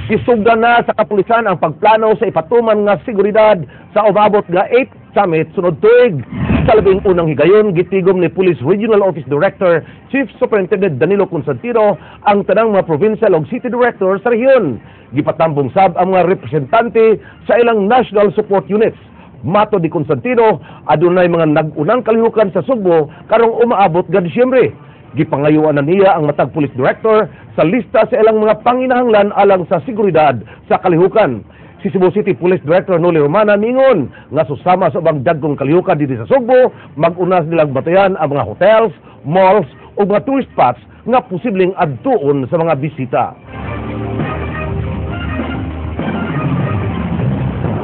Isugdan na sa kapulisan ang pagplano sa ipatuman nga seguridad sa umabot nga 8th Summit sunod tuig. Sa labing unang higayon, gitigom ni Police Regional Office Director Chief Superintendent Danilo Constantino ang tanang mga provincial ug city director sa rehiyon. Gipatambong sab ang mga representante sa ilang national support units. Mato di Constantino, adunay mga nag-unang kalihukan sa Sugbo karong umaabot nga Disyembre. Gipangayuan na niya ang matag police director sa lista sa ilang mga panginahanglan alang sa seguridad sa kalihukan. Si Cebu City Police Director Noli Romana mingon nga susama sa ubang dagkong kalihukan dito sa Sugbo, mag-unas nilang batayan ang mga hotels, malls o mga tourist spots nga posibleng adtuon sa mga bisita.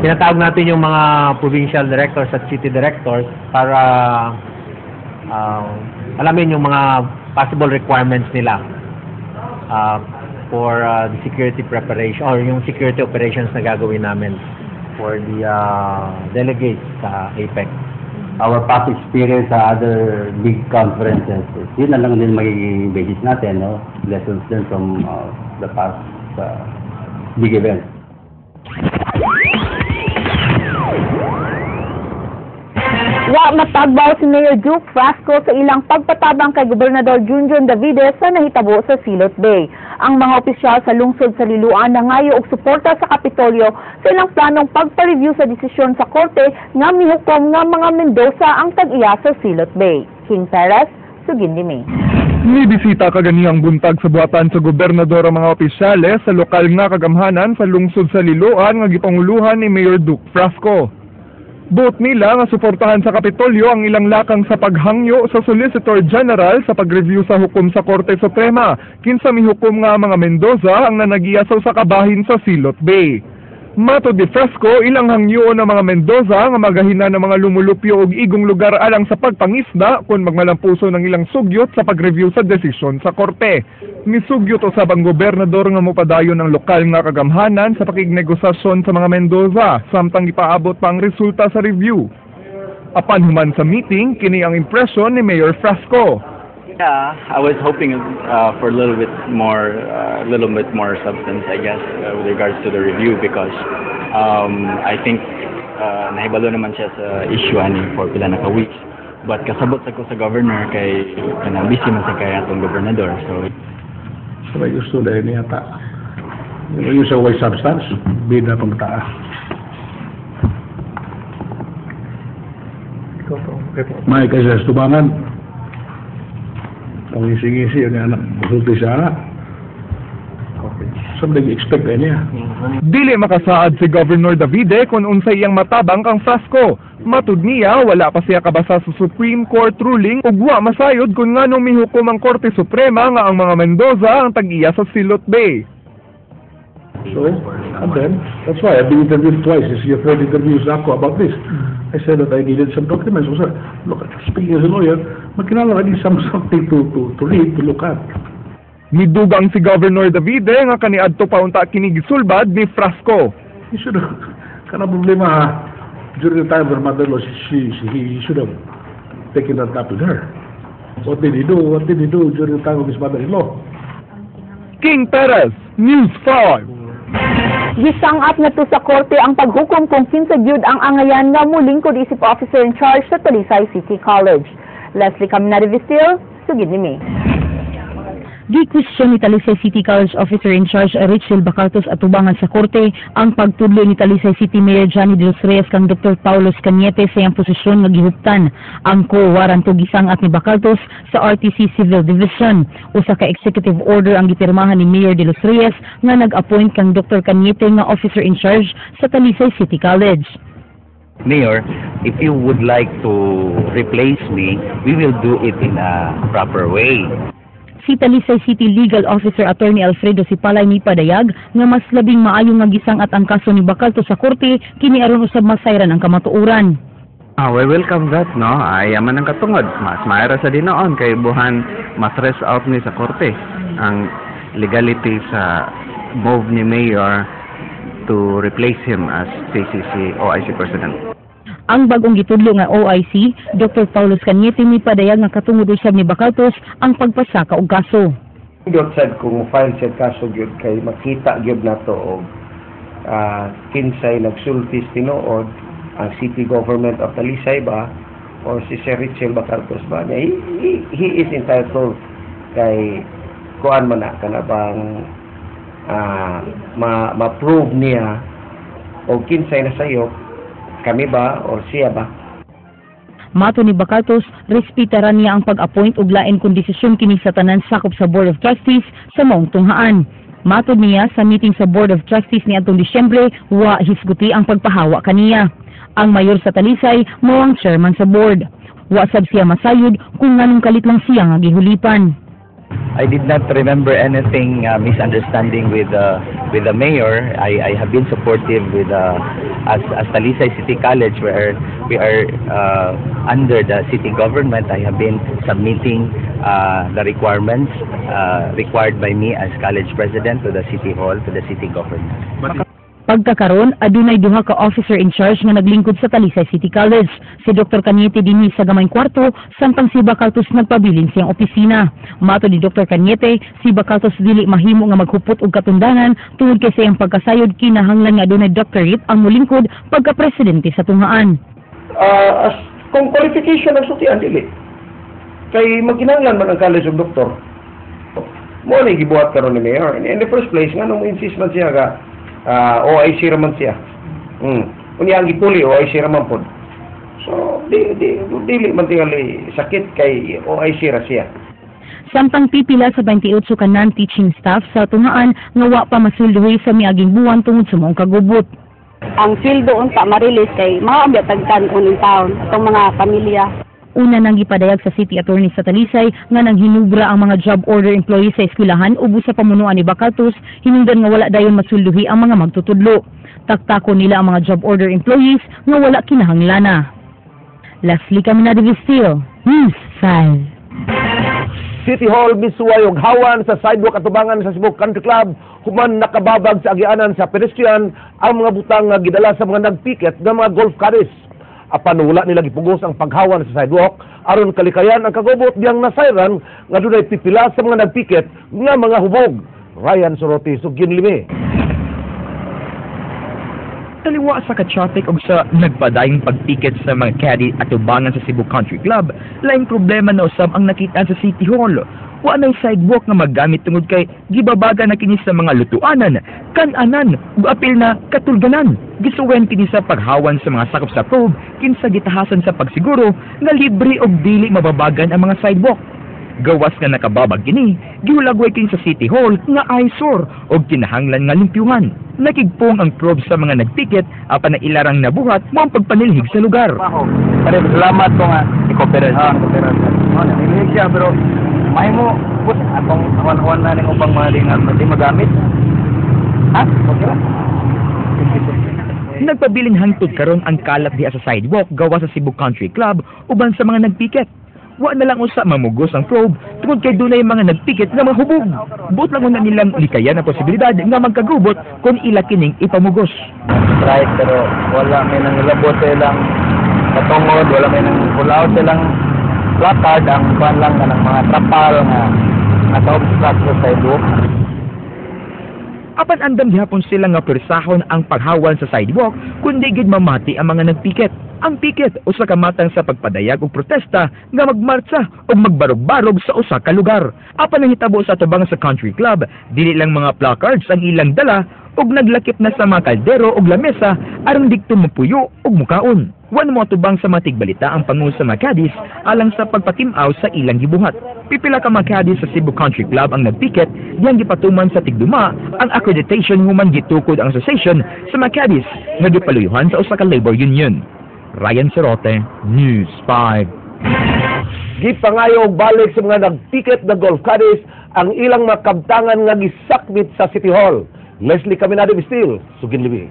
Tinatawag natin yung mga provincial directors at city directors para alamin yung mga possible requirements nila for the security preparation or yung security operations na gagawin namin for the delegates sa APEC. Our past experience sa other big conferences, yun na lang din magiging basis natin, no? Lessons learned from the past big events. Wa matagbaw si Mayor Duke Frasco sa ilang pagpatabang kay Gobernador Junjun Davide sa nahitabo sa Silot Bay. Ang mga opisyal sa lungsod sa Liloan nangayo og suporta sa Kapitolyo sa ilang planong pagpa-review sa desisyon sa korte nga mihukom nga mga Mendoza ang tag-iya sa Silot Bay. King Perez, Sugindimi. Nibisita kaganihang buntag sa buhatan sa gobernador ang mga opisyales sa lokal nga kagamhanan sa lungsod sa Liloan nga gipanguluhan ni Mayor Duke Frasco. Buot nila nga suportahan sa Kapitolyo ang ilang lakang sa paghangyo sa Solicitor General sa pag-review sa hukom sa Korte Suprema kinsa mihukom nga mga Mendoza ang nanagiyasaw sa kabahin sa Silot Bay. Mato di Frasco, ilang hangyo ng mga Mendoza nga magahina ng mga lumulupyo og igong lugar alang sa pagpangisda kung magmalampuso ng ilang sugyot sa pag-review sa desisyon sa korte. Misugyot usab ang gobernador nga mopadayon ng lokal nga kagamhanan sa pakignegosasyon sa mga Mendoza samtang ipaabot pa ang resulta sa review. Apan human sa meeting, kini ang impresyon ni Mayor Frasco. Yeah, I was hoping for a little bit more substance, I guess, with regards to the review because I think nahibalo naman siya sa issue ani for pila na ka weeks. But kasabot sa ko sa governor kay kanang busy man sa kay atong gobernador. So may gusto dahil niya ta. Yung sa way substance, bida pang taas. May kasi sa tubangan. Ang ngisi-ngisi yung anak, masulti siya anak. Saan nag-expect niya? Dili makasaad si Governor Davide kung unsay iyang matabang kang Frasco. Matud niya, wala pa siya kabasa sa Supreme Court ruling ug wa masayod kung nganong mihukom ang Korte Suprema nga ang mga Mendoza ang tag-iya sa Silot Bay. So, and then, that's why I've been interviewed twice. You've heard interviews ako about this. I said that I needed some documents. So, sir, look, speaking as a lawyer, magkinala I need something to read, to look at. Midugang si Governor Davide nga kaniadto pa unta kini gisulbad ni Frasco. He should have, kana problema during the time of her mother-in-law, he should have taken that up with her. What did he do? What did he do during the time of his mother-in-law? King Perez, News 5. Gisangat na to sa korte ang paghukom kung kinsa gyud ang angayan nga mulingkod isip officer in charge sa Talisay City College. Leslie Caminari-Vistil, Sugindimi. Gi-question ni Talisay City College Officer in Charge Rachel Bacaltos atubangan sa korte ang pagtudlo ni Talisay City Mayor Johnny De Los Reyes kang Dr. Paulos Cañete sa iyang posisyon nga gihuptan ang co-waranto gisangat ni Bacaltos sa RTC Civil Division. Usa ka executive order ang gipirmahan ni Mayor De Los Reyes nga nag-appoint kang Dr. Cañete nga Officer in Charge sa Talisay City College. Mayor, if you would like to replace me, we will do it in a proper way. Si Talisay City Legal Officer Attorney Alfredo Sipalay ni padayag nga mas labing maayo nga gisangat ang kaso ni Bacaltos sa korte kini aron usab masayran ang kamatuoran. We welcome that, no? Ay man ang katungod, mas maayra sa dinoon kay buhan mas stress out ni sa korte ang legality sa move ni Mayor to replace him as CCC OIC President. Ang bagong gitudlo nga OIC, Dr. Paulos Cañete ni padayag nga katungod usab ni Bacaltos ang pagpasaka og kaso. Dot sad kung file siya kaso gyud kay makita gyud nato og kinsay nagsultis tinuod ang city government of Talisay ba or si Sir Richel Bacartos ba niya, he is entitled kay kuan man na kana bang ma-prove niya o kinsay na sayop kami ba o siya ba. Mato ni Bacartos, respetaran niya ang pag-appoint ug lain kung desisyon kini sa tanan sakop sa Board of Trustees sa maong tunghaan. Mato niya sa meeting sa Board of Trustees ni atong Disyembre, wa hisguti ang pagpahawa kaniya. Ang mayor sa Talisay mao ang chairman sa board. Wa sab siya masayod kung nganong kalit lang siya nga gihulipan. I did not remember anything misunderstanding with the mayor. I have been supportive with as Talisay City College, where we are under the city government. I have been submitting the requirements required by me as college president to the city hall, to the city government. Pagkakaron, adunay duha ka officer in charge nga naglingkod sa Talisay City College. Si Dr. Cañete dinhi sa gamayng kwarto, samtang si Bacartos nagpabilin siyang opisina. Mato ni Dr. Cañete, si Bacartos dili mahimo nga maghupot og katundanan tungod kay siyang pagkasayod kinahanglan nga adunay doctorate ang mulingkod pagka-presidente sa tunghaan. Kung qualification ang sutian dili. Kay magkinahanglan man ang college of doctor. Mo ni gibuhat karon ni mayor. In the first place nganong insist man siya ga OIC raman siya. Unya ang gipuli OIC raman pod. So dili man tingali sakit kay OIC ra siya. Samtang pipila sa 28 ka non-teaching staff sa tunghaan nga wa pa masulduhi sa miaging buwan tungod sa maong kagubot. Ang sweldo unta ma-release kay mga ambyatagkan uning taon atong mga pamilya. Una nang gipadayag sa City Attorney sa Talisay nga nang hinubra ang mga job order employees sa eskwelahan ubos sa pamunuan ni Bacartos, hinungdan nga wala dayon masulduhi ang mga magtutudlo. Taktako nila ang mga job order employees nga wala kinahanglana. Leslie Caminado Vistil, News 5. City Hall misuway og hawan sa sidewalk atubangan sa Cebu Country Club human nakababag sa agianan sa pedestrian ang mga butang nga gidala sa mga nagpiket nga mga golf carries. Apan wala nila gipugos ang paghawan sa sidewalk aron kalikayan ang kagubot diyang nasayran nga dunay pipila sa mga nagpiket nga mga hubog. Ryan Sorote, Sugin Limi. Taliwa sa ka-traffic o sa nagpadayong pagpiket sa mga caddy at tubangan sa Cebu Country Club, laing problema na usab ang nakita sa City Hall. Wa na'y sidewalk nga maggamit tungod kay gibabaga na kini sa mga lutuanan, kan-anan, ug apil na katulganan. Gisuwen kini sa paghawan sa mga sakop sa probe kinsa gitahasan sa pagsiguro nga libre og dili mababagan ang mga sidewalk. Gawas nga nakababag kini, gihulagway kini sa City Hall nga eyesore og kinahanglan nga limpyuhan. Nakigpong ang probe sa mga nagtiket apan na ilarang nabuhat mo ang pagpanilhig sa lugar. Salamat ko nga i-cooperate. Nanilhig siya pero may mo put atong awan-awan na ning ubang mga lingan pati magamit. Ha? Okay. Nagpabiling hangtod karon ang kalat diha sa sidewalk gawa sa Cebu Country Club uban sa mga nagpiket. Wa na lang usa mamugos ang probe tungod kay dunay mga nagpiket nga mahubog. Buot lang na nilang likayan ang posibilidad nga magkagubot kung ila kining ipamugos. Right, pero wala may nang labot silang patungod, wala may nang pulaw silang placard, ang kuan lang ng mga trapal nga naka-obstruct sa sidewalk. Apan andam gihapon sila nga persahon ang paghawan sa sidewalk kundi gid mamati ang mga nagpiket. Ang piket usa ka matang sa pagpadayag og protesta nga magmartsa o magbarog-barog sa usa ka lugar. Apan nahitabo sa tubang sa Country Club, dili lang mga placards ang ilang dala og naglakip na sa mga kaldero og lamesa aron dikto mapuyo og mukaon. Wan mo tubang sa mga tigbalita ang pangulo sa mga caddies alang sa pagpatim-aw sa ilang gibuhat. Pipila ka mga caddies sa Cebu Country Club ang nagpiket, diyang gipatuman sa tigduma ang accreditation human gitukod ang association sa mga caddies nga gipaluyuhan sa usa ka labor union. Ryan Sorote, News 5. Gipangayo og balik sa mga nagtiket na golf caddies ang ilang makabtangan nga gisakmit sa City Hall. Leslie Caminado Vistil, Sugin Libi.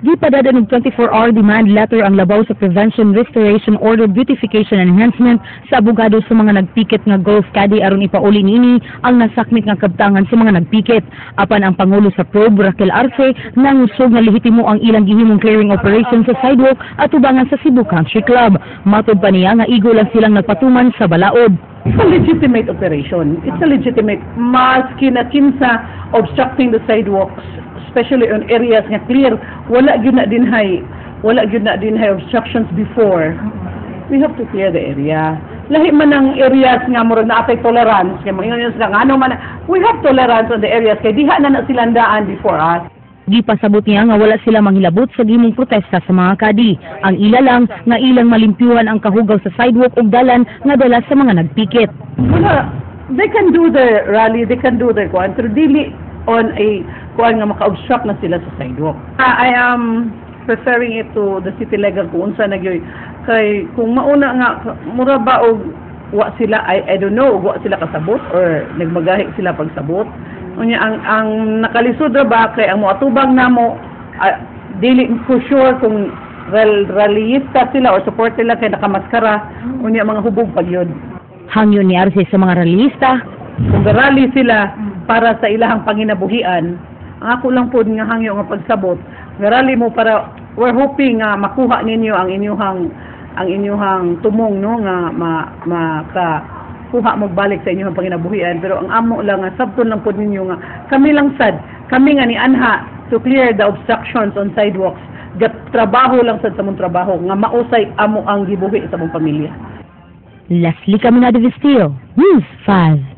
Gipadadan og 24-hour demand letter ang labaw sa Prevention, Restoration, Order, Beautification and Enhancement sa abogado sa mga nagpikit nga golf caddy aron ipauli niini ang nasakmit nga kabtangan sa mga nagpikit. Apan ang Pangulo sa Probe, Raquel Arce, nangusog nga lehitimo ang ilang gihimong clearing operation sa sidewalk at tubangan sa Cebu Country Club. Matod pa niya nga igo lang silang nagpatuman sa balaod. It's a legitimate operation. It's a legitimate, maski na kinsa obstructing the sidewalks, especially on areas nga clear, wala gyud na dinhay obstructions before. We have to clear the area. Lahi man ang areas nga murag na atay tolerance, kay mga yun nga ano man, we have tolerance on the areas kay diha na sila daan before us. Gipasabot niya nga wala sila manghilabot sa gimong protesta sa mga kadi. Ang ila lang nga ilang malimpyuhan ang kahugaw sa sidewalk ug dalan nga dala sa mga nagpikit. Wala, they can do the rally, they can do the kuan, pero dili on a kuan nga maka-obstruct na sila sa sidewalk. I am referring it to the city legal kung unsa nagyoy kay kung mauna nga mura ba og wa sila I don't know wa sila kasabot or nagmagahi sila pagsabot. Unya ang nakalisod ra ba kay ang moatubang namo dili for sure kung rallyista sila or support sila kay nakamaskara unya mga hubog pag yun. Hangyo ni Arce sa mga rallyista kung rally sila para sa ilahang panginabuhian. Ang ako lang po nga hangyo nga pagsabot rally mo para we're hoping nga makuha ninyo ang inyong tumong no nga kuha magbalik sa inyong panginabuhian, pero ang amo lang nga sabton lang po ninyo nga kami lang sad kami nga ni anha to clear the obstructions on sidewalks trabaho lang sad sa mong trabaho nga mausay amo ang gibuhi sa mong pamilya. Leslie Caminado Vistillo, News 5.